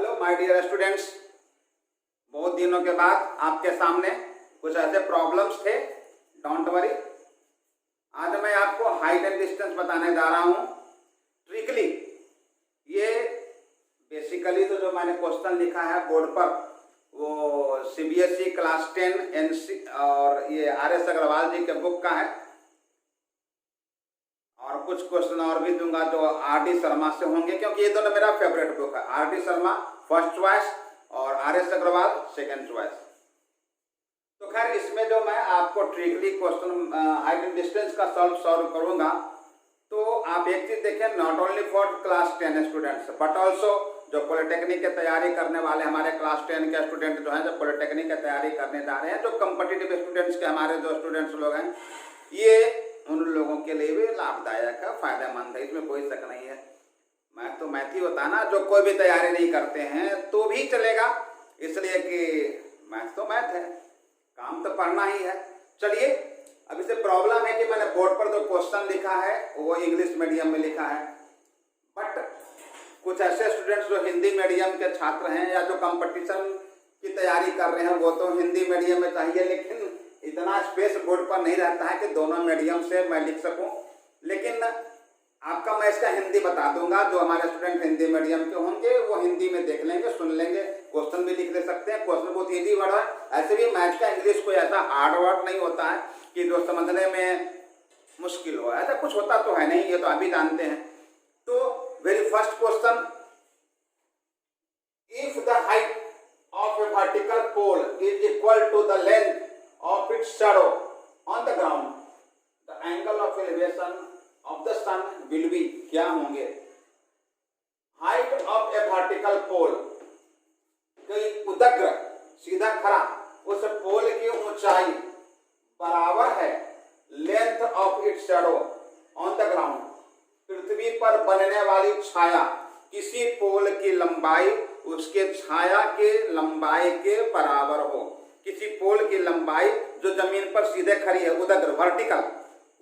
Hello my dear students, बहुत दिनों के बाद आपके सामने कुछ ऐसे प्रॉब्लम्स थे। डोंट वरी, आज मैं आपको हाइट एंड डिस्टेंस बताने जा रहा हूँ ट्रिकली। ये बेसिकली तो जो मैंने क्वेश्चन लिखा है बोर्ड पर वो सीबीएसई क्लास 10 एनसी और ये आर.एस. अग्रवाल जी के बुक का है, और कुछ क्वेश्चन और भी दूंगा जो आर.डी. शर्मा से होंगे, क्योंकि ये दोनों मेरा फेवरेट बुक है। आर.डी. शर्मा फर्स्ट चॉइस और आर.एस. Agarwal second choice. तो खैर, इसमें जो मैं आपको trickily question height and distance का सॉल्व करूंगा, तो आप एक चीज देखें, not only for class 10 students but also जो पॉलिटेक्निक की तैयारी करने वाले हमारे क्लास 10 के स्टूडेंट जो हैं, जो पॉलिटेक्निक की तैयारी करने जा रहे हैं, जो कम्पिटिटिव स्टूडेंट्स के हमारे जो स्टूडेंट्स लोग हैं, ये उन लोगों के लिए भी लाभदायक है, फायदेमंद है, इसमें कोई शक नहीं है। मैथ तो मैथ ही होता है ना, जो कोई भी तैयारी नहीं करते हैं तो भी चलेगा, इसलिए कि मैथ तो मैथ है, काम तो पढ़ना ही है। चलिए, अब इसे प्रॉब्लम है कि मैंने बोर्ड पर जो क्वेश्चन लिखा है वो इंग्लिश मीडियम में लिखा है, बट कुछ ऐसे स्टूडेंट्स जो हिंदी मीडियम के छात्र हैं या जो कंपटीशन की तैयारी कर रहे हैं वो तो हिंदी मीडियम में चाहिए, लेकिन इतना स्पेस बोर्ड पर नहीं रहता है कि दोनों मीडियम से मैं लिख सकूं। लेकिन आपका मैं इसका हिंदी बता दूंगा, जो हमारे स्टूडेंट हिंदी मीडियम के होंगे वो हिंदी में देख लेंगे, सुन लेंगे, क्वेश्चन भी लिख ले सकते हैं। क्वेश्चन बहुत ईजी वर्ड है, ऐसे भी मैथ का इंग्लिश कोई ऐसा हार्ड वर्ड नहीं होता है कि जो समझने में मुश्किल हो, ऐसा कुछ होता तो है नहीं, ये तो आप भी जानते हैं। तो very first question, if the height of a vertical pole is equal to the length of its shadow on the ground, the angle of elevation of the sun will be, क्या होंगे? Height of a vertical pole, कोई उदग्र सीधा खड़ा उस पोल की ऊंचाई बराबर है length of its shadow on the ground, पृथ्वी पर बनने वाली छाया, किसी पोल की लंबाई उसके छाया के लंबाई के बराबर हो। किसी पोल की लंबाई जो जमीन पर सीधे खड़ी है, उदग्र वर्टिकल,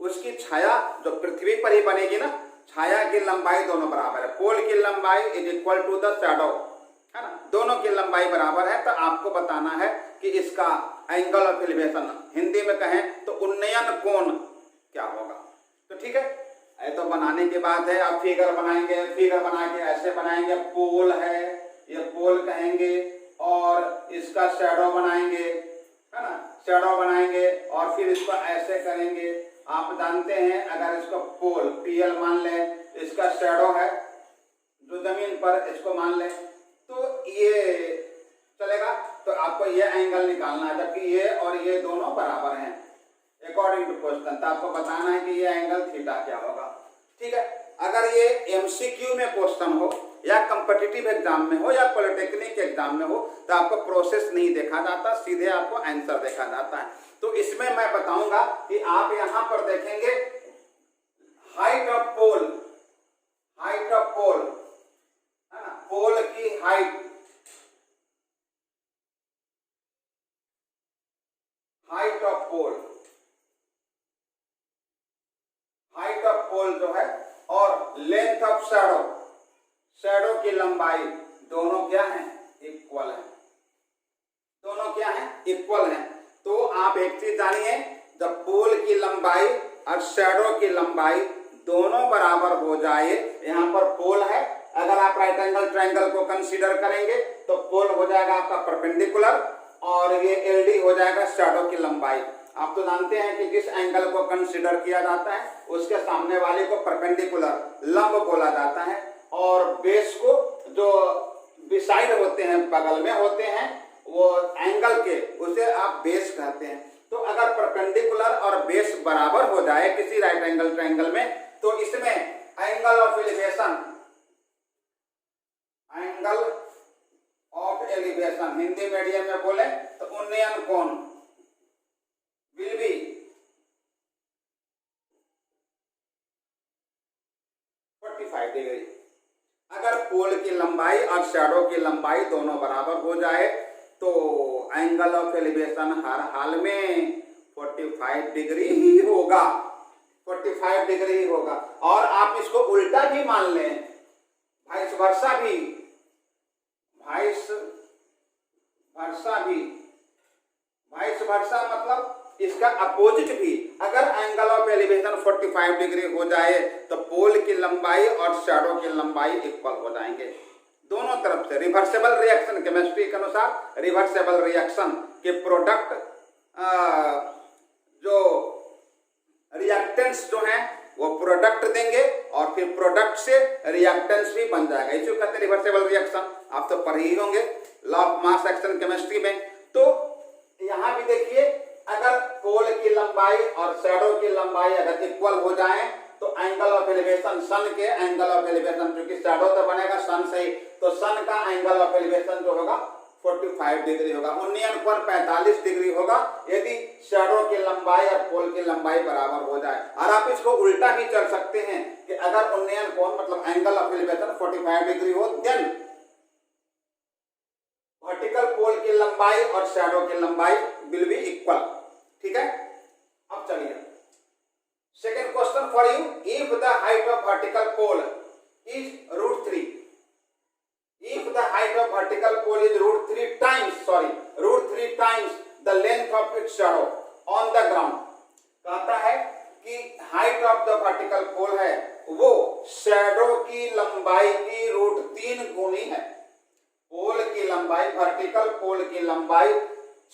उसकी छाया जो पृथ्वी पर ही बनेगी ना, छाया की लंबाई दोनों बराबर है। पोल की लंबाई is equal to the shadow, है ना, दोनों की लंबाई बराबर है। तो आपको बताना है कि इसका एंगल ऑफ एलिवेशन, हिंदी में कहें तो उन्नयन कोण क्या होगा। तो ठीक है, ये तो बनाने की बात है। आप फिगर बनाएंगे, फिगर बना के ऐसे बनाएंगे, पोल है, ये पोल कहेंगे, और इसका शैडो बनाएंगे, है ना, शैडो बनाएंगे, और फिर इसको ऐसे करेंगे। आप जानते हैं, अगर इसको पोल पीएल मान लें, इसका शैडो है जो जमीन पर, इसको मान लें, तो ये चलेगा। तो आपको ये एंगल निकालना है, जबकि ये और ये दोनों बराबर हैं अकॉर्डिंग टू क्वेश्चन। तो आपको बताना है कि ये एंगल थीटा क्या होगा। ठीक है, अगर ये एमसीक्यू में क्वेश्चन हो या कम्पिटिटिव एग्जाम में हो या पॉलिटेक्निक एग्जाम में हो, तो आपको प्रोसेस नहीं देखा जाता, सीधे आपको आंसर देखा जाता है। तो इसमें मैं बताऊंगा कि आप यहां पर देखेंगे height of pole, height of pole, है ना, पोल की height, height of pole, height of pole जो है, और लेंथ ऑफ शैडो, शैडो की लंबाई, दोनों क्या है? इक्वल है। दोनों क्या है? इक्वल है। तो आप एक चीज जानिए, जब पोल की लंबाई और शैडो की लंबाई दोनों बराबर हो जाए, यहाँ पर पोल है, अगर आप राइट एंगल ट्रायंगल को कंसीडर करेंगे तो पोल हो जाएगा आपका परपेंडिकुलर, और ये एलडी हो जाएगा शैडो की लंबाई। आप तो जानते हैं कि जिस एंगल को कंसीडर किया जाता है उसके सामने वाले को परपेंडिकुलर, लंब बोला जाता है, और बेस को जो बिसाइड होते हैं, बगल में होते हैं वो एंगल के, उसे आप बेस कहते हैं। तो अगर परपेंडिकुलर और बेस बराबर हो जाए किसी राइट एंगल ट्रायंगल में, तो इसमें angle of elevation, angle of elevation Hindi medium में बोले तो उन्नयन कोण विल बी 45 डिग्री। अगर पोल की लंबाई और शैडो की लंबाई दोनों बराबर हो जाए तो एंगल ऑफ एलिवेशन हर हाल में 45 डिग्री ही होगा, 45 डिग्री ही होगा। और आप इसको उल्टा भी मान लें, वाइस वर्सा भी, वाइस वर्सा भी, वाइस वर्सा मतलब इसका अपोजिट भी। अगर एंगल ऑफ एलिवेशन 45 डिग्री हो जाए तो पोल की लंबाई और शैडो की लंबाई इक्वल हो जाएंगे दोनों तरफ से। रिवर्सेबल रिएक्शन, केमिस्ट्री के अनुसार रिवर्सेबल रिएक्शन के प्रोडक्ट जो रिएक्टेंट्स जो हैं वो प्रोडक्ट देंगे और फिर प्रोडक्ट से रिएक्टेंट्स भी बन जाएगा। इसे कहते हैं रिवर्सेबल रिएक्शन। आप तो पढ़े ही होंगे law of mass action chemistry में। तो यहाँ भी देखिए, अगर पोल की लंबाई और शैडो की लंबाई अगर इक्वल हो जाए तो एंगल ऑफ एलिवेशन, सन के एंगल ऑफ एलिवेशन, क्योंकि शैडो तो बनेगा सन से ही, तो सन का एंगल ऑफ एलिवेशन जो होगा 45 डिग्री होगा। उन्नयन कोण 45 डिग्री होगा यदि शैडो की लंबाई और पोल की लंबाई बराबर हो जाए। और आप इसको उल्टा भी कर सकते हैं कि अगर उन्नयन कोण मतलब एंगल ऑफ एलिवेशन 45 डिग्री हो, देन वर्टिकल पोल की लंबाई और शैडो की लंबाई विल बी इक्वल। ठीक है, अब चलिए second question for you. If the height of vertical pole is √3, if the height of vertical pole is √3 times the length of its shadow on the ground, कहता है कि height of the vertical pole है वो shadow की लंबाई की √3 गुनी है। पोल की लंबाई, वर्टिकल पोल की लंबाई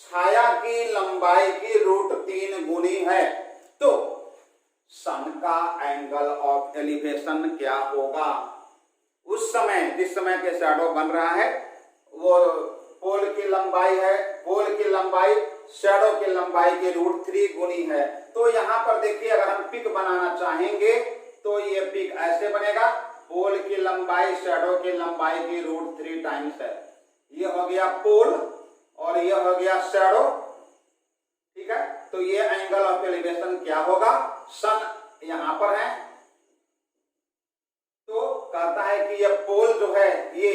छाया की लंबाई की √3 गुनी है। तो सन का एंगल ऑफ एलिवेशन क्या होगा उस समय, जिस समय के शैडो बन रहा है वो पोल की लंबाई है, पोल की लंबाई शैडो की लंबाई की √3 गुनी है। तो यहाँ पर देखिए, अगर हम पिक बनाना चाहेंगे तो ये पिक ऐसे बनेगा, पोल की लंबाई शैडो की लंबाई की √3 टाइम्स है। ये हो गया पोल और ये हो गया शैडो। ठीक है, तो ये एंगल ऑफ एलिवेशन क्या होगा, सन यहाँ पर है। तो कहता है कि ये पोल जो है ये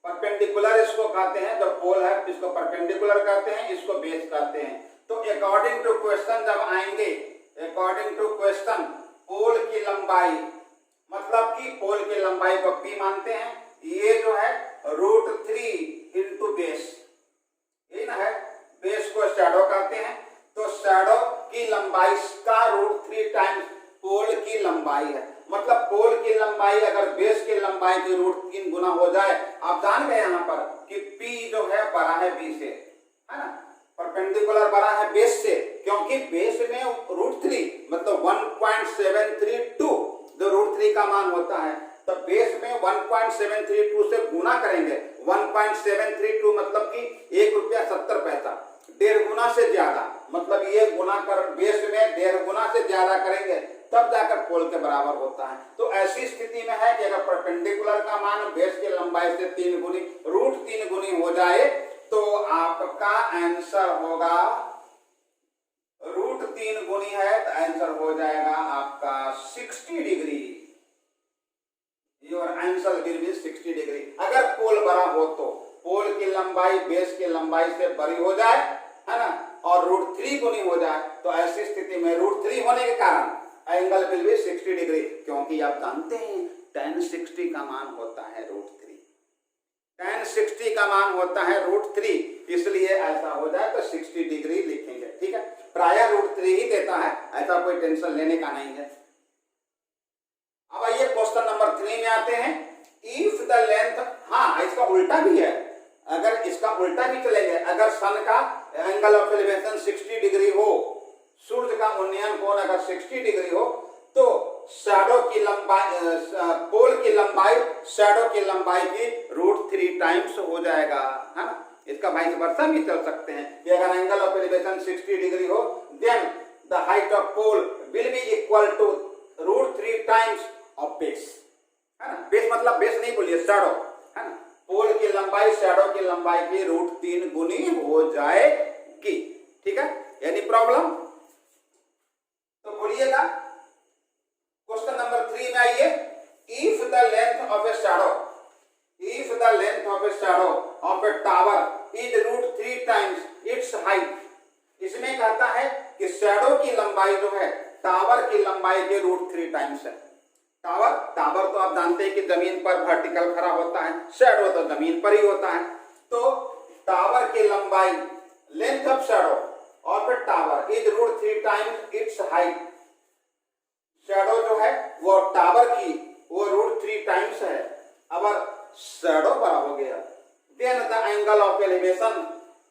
परपेंडिकुलर इसको कहते हैं, जब पोल है इसको परपेंडिकुलर कहते हैं, इसको बेस कहते हैं। तो अकॉर्डिंग टू क्वेश्चन जब आएंगे, अकॉर्डिंग टू क्वेश्चन पोल की लंबाई मतलब कि पोल की लंबाई को P मानते हैं, ये जो है √3 इंटू बेस, ये ना है, बेस को शैडो कहते हैं। तो शैडो की लंबाई का √3 टाइम्स पोल की लंबाई है। मतलब पोल की लंबाई अगर बेस की लंबाई की √3 गुना हो जाए, आप जान गए यहाँ पर कि P जो है बड़ा है B से, है ना, परपेंडिकुलर बड़ा है बेस से, क्योंकि बेस में √3 मतलब 1.732 जो √3 का मान होता है, तो बेस में 1.732 से गुना करेंगे। 1.732 मतलब कि ₹1.70, 1.5 गुना से ज्यादा, मतलब ये गुना कर बेस में 1.5 गुना से ज्यादा करेंगे तब जाकर पोल के बराबर होता है। तो ऐसी स्थिति में है कि अगर परपेंडिकुलर का मान बेस की लंबाई से 3 गुनी √3 गुनी हो जाए तो आपका आंसर होगा, √3 गुनी है तो आंसर हो जाएगा आपका 60 degree. Your answer will be 60 degree. अगर पोल बड़ा हो तो पोल की लंबाई बेस की लंबाई से बड़ी हो जाए, है ना, और √3 गुनी हो जाए, तो ऐसी स्थिति में √3 होने के कारण एंगल विल बी 60 डिग्री, क्योंकि आप जानते हैं tan 60 का मान होता है √3, tan 60 का मान होता है √3, इसलिए ऐसा हो जाए तो 60 डिग्री लिखेंगे। ठीक है, प्राय √3 ही देता है, ऐसा कोई टेंशन लेने का नहीं है। अब आइए क्वेश्चन नंबर 3 में आते हैं। इफ द लेंथ, हाँ इसका उल्टा भी है, अगर इसका उल्टा भी चलेंगे, अगर सन का एंगल ऑफ एलिवेशन 60 डिग्री हो, सूर्य का उन्नयन कोण अगर 60 डिग्री हो, तो शैडो की लंबाई, पोल की लंबाई शैडो की लंबाई की √3 टाइम्स हो जाएगा, है ना। इसका वाइस वर्सा भी चल सकते हैं कि अगर एंगल ऑफ एलिवेशन 60 डिग्री हो, then the height of pole will be equal to √3 times of base, है ना। बेस मतलब बेस नहीं बोलिए, शैडो, है ना। पोल की लंबाई शैडो की लंबाई की √3 गुनी हो जाएगी। ठीक है, एनी प्रॉब्लम? तो बोलिएगा क्वेश्चन नंबर 3 में आइए। If the length of A shadow, if the length of A shadow of A tower is √3 times it's height, इसमें कहता है कि शैडो की लंबाई जो है टावर की लंबाई के √3 टाइम्स है। टावर, टावर तो आप जानते हैं कि जमीन पर वर्टिकल खड़ा होता है, शैडो तो जमीन पर ही होता है। तो टावर की लंबाई, लेंथ ऑफ शैडो और फिर tower is √3 times it's height. Shadow जो है वो टावर की वो √3 टाइम्स है। अगर शैडो बड़ा हो गया then the angle of elevation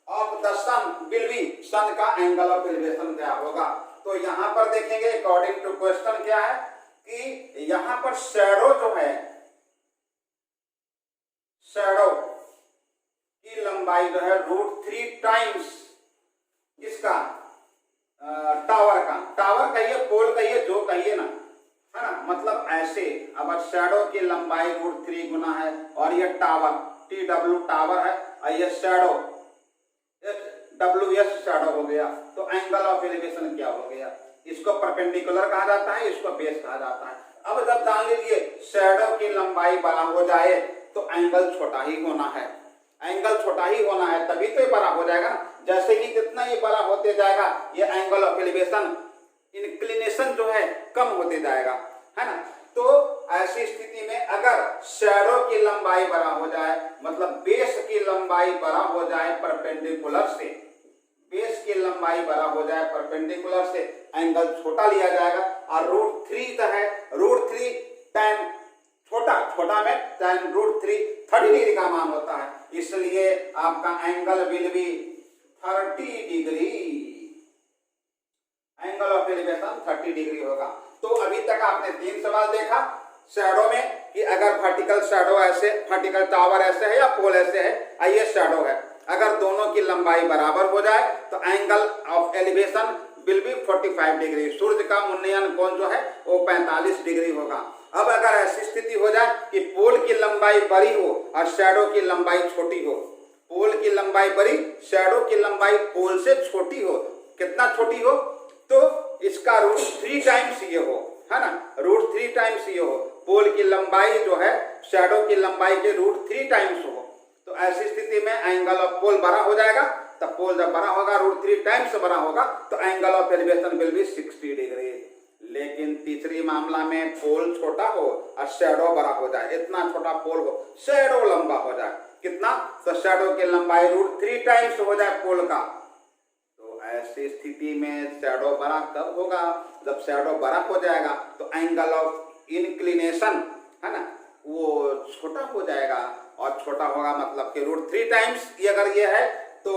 of the sun will be, sun का एंगल ऑफ एलिवेशन क्या होगा। तो यहां पर देखेंगे अकॉर्डिंग टू क्वेश्चन क्या है कि यहां पर शैडो जो है, शैडो की लंबाई जो है √3 टाइम्स इसका टावर का, टावर कहिए, पोल कहिए, जो कहिए ना, है ना, मतलब ऐसे। अब शैडो की लंबाई √3 गुना है और ये टावर TW टावर है और ये शैडो WS शैडो हो गया। तो एंगल ऑफ एलिवेशन क्या हो गया, इसको परपेंडिकुलर कहा जाता है, इसको बेस कहा जाता है। अब जब जान लीजिए शैडो की लंबाई बड़ा हो जाए तो एंगल छोटा ही होना है, एंगल छोटा ही होना है तभी तो ये बड़ा हो जाएगा। जैसे ही जितना ये बड़ा होते जाएगा ये एंगल ऑफ एलिवेशन, इंक्लिनेशन जो है कम होते जाएगा, है ना। तो ऐसी स्थिति में अगर शैडो की लंबाई बड़ा हो जाए, मतलब बेस की लंबाई बड़ा हो जाए परपेंडिकुलर से, बेस की लंबाई बड़ा हो जाए परपेंडिकुलर से, एंगल छोटा लिया जाएगा। और √3 का है, √3 tan छोटा, छोटा में tan √3 30 डिग्री का मान होता है, इसलिए आपका angle will be 30 degree, angle of elevation 30 degree होगा। तो अभी तक आपने 3 सवाल देखा शैडो में कि अगर वर्टिकल शैडो ऐसे, वर्टिकल टावर ऐसे है या पोल ऐसे है, ये शैडो है, अगर दोनों की लंबाई बराबर हो जाए तो angle of elevation will be 45 degree, सूर्य का उन्नयन कोण जो है वो 45 डिग्री होगा। अब अगर ऐसी स्थिति हो जाए कि पोल की लंबाई बड़ी हो और शैडो की लंबाई छोटी हो, पोल की लंबाई बड़ी, शैडो की लंबाई पोल से छोटी हो, कितना छोटी हो, तो इसका √3 टाइम्स ये हो, है ना, √3 टाइम्स ये हो, पोल की लंबाई जो है शैडो की लंबाई के √3 टाइम्स हो। तो ऐसी स्थिति में एंगल ऑफ पोल बड़ा हो जाएगा, तब पोल जब बड़ा होगा √3 टाइम्स बड़ा होगा तो angle of elevation will B 60 degree. लेकिन तीसरी मामला में पोल छोटा हो और शैडो बड़ा हो जाए, इतना छोटा पोल हो, शैडो लंबा हो जाए, कितना, तो शैडो की लंबाई √3 टाइम्स हो जाए पोल का। ऐसी स्थिति में शैडो बड़ा कब होगा, जब शैडो बड़ा हो जाएगा तो एंगल ऑफ इंक्लिनेशन, है ना, वो छोटा हो जाएगा, और छोटा होगा मतलब कि √3 टाइम्स अगर ये है तो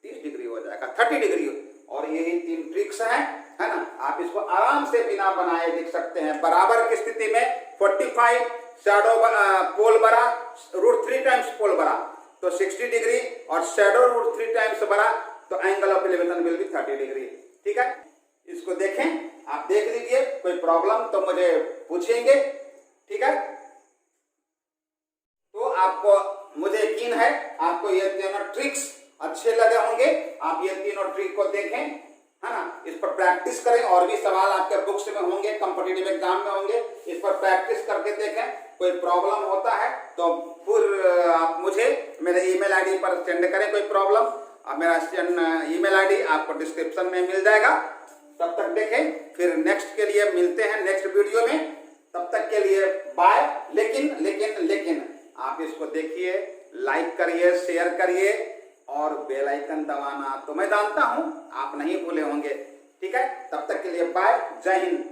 30 डिग्री हो जाएगा, 30 डिग्री। और यही 3 ट्रिक्स है ना, आप इसको आराम से बिना बनाए लिख सकते हैं। बराबर की स्थिति में 45 शैडो पोल बड़ा, √3 टाइम्स पोल बड़ा तो 60 डिग्री, और शैडो √3 टाइम्स बड़ा तो angle of elevation will B 30 degree. ठीक है, इसको देखें, आप देख लीजिए, कोई प्रॉब्लम तो मुझे पूछेंगे। ठीक है, तो आपको, मुझे यकीन है आपको ये तीनों ट्रिक्स अच्छे लगे होंगे। आप ये तीनों ट्रिक को देखें, है ना, इस पर प्रैक्टिस करें, और भी सवाल आपके बुक्स में होंगे, कॉम्पिटिटिव एग्जाम में होंगे, इस पर प्रैक्टिस करके देखें। कोई प्रॉब्लम होता है तो फिर आप मुझे मेरे ईमेल आईडी पर सेंड करें कोई प्रॉब्लम। अब मेरा ईमेल आईडी आपको डिस्क्रिप्शन में मिल जाएगा। तब तक देखें, फिर नेक्स्ट के लिए मिलते हैं नेक्स्ट वीडियो में। तब तक के लिए बाय। लेकिन आप इसको देखिए, लाइक करिए, शेयर करिए और बेल आइकन दबाना तो मैं जानता हूं आप नहीं भूले होंगे। ठीक है, तब तक के लिए बाय, जय हिंद।